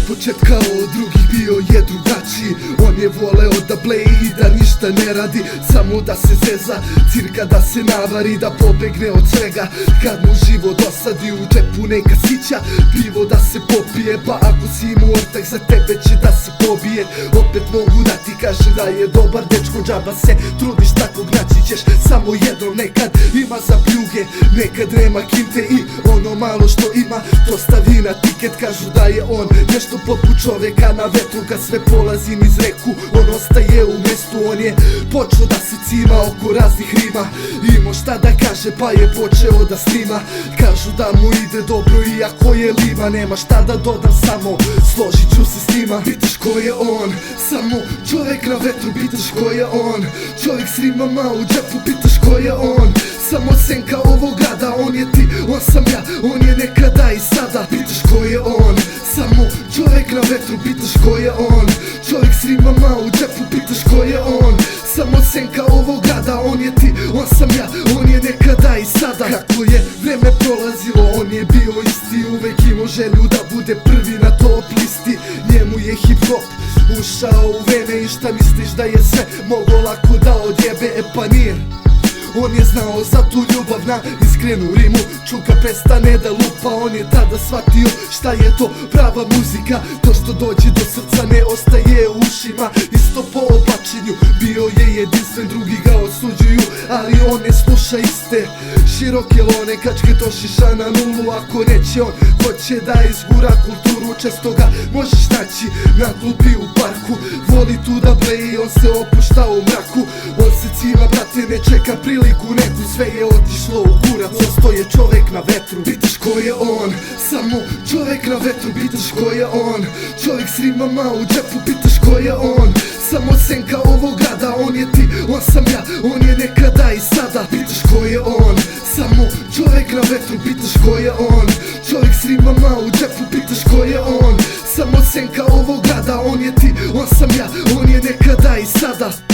početka od drugih bio je drugačiji. On je voleo da bleji i da ništa ne radi, samo da se zeza, cirka da se navari, da pobegne od svega. Kad mu život dosadi, u džepu neka sića, pivo da se popije, pa ako si imao ortak za tebe će da se pobije. Opet mogu da ti kažem da je dobar dečko, džaba se trudiš, takvog naći ćeš samo jednom. Nekad ima za pljuge, nekad nema kinte i ono malo što ima to stavi na tiket. Kažu da je on nešto poput čoveka na vetru, kad sve polazi niz reku on ostaje u mestu. On je počeo da se cima oko raznih rima, imao šta da kaže pa je počeo da snima. Kažu da mu ide dobro iako je lima, nema šta da dodam, samo složit ću se s njima. Pitaš ko je on, samo čovek na vetru. Pitaš ko je on, čovek s rimama u džepu. Pitaš ko je on, samo senka ovog grada. On je ti, on sam ja, on je nekada i sada. Pitaš ko je on, samo čovek na vetru. Pitaš ko je on, čovek s rimama u džepu. Pitaš ko je on, samo senka ovog grada. On je ti, on sam ja, on je nekada i sada. Kako je vreme prolazilo, on je bio isti, uvek imao želju da bude prvi na top listi. Njemu je hip hop ušao u vene i šta misliš da je sve mogo lako da odjebe? E pa nije. On je znao za tu ljubav na iskrenu rimu, čuka prestane da lupa. On je tada shvatio šta je to prava muzika, to što dođe do srca ne ostaje u ušima. Isto po oblačenju bio je jedinstven, drugi ga osuđuju, ali on ne sluša iste široke lone, kačke to šiša na nulu. Ako neće on, hoće da izgura kulturu, često ga možeš naći na klupi u parku. Voli tu da bleji, on se opušta u mraku. On se cima, brate, ne čeka priliku neku, sve je otišlo u kurac, ostao je čovek na vetru. Pitaš ko je on, samo čovek na vetru. Pitaš ko je on, čovek s rimama u džepu. Pitaš ko je on, samo senka ovog grada. On je ti, on sam ja, on je nekada i sada. Pitaš ko je on, samo čovek na vetru. Pitaš ko je on, čovek s rimama u džepu. Pitaš ko je on, samo senka ovog grada. On je ti, on sam ja, on je nekada i sada.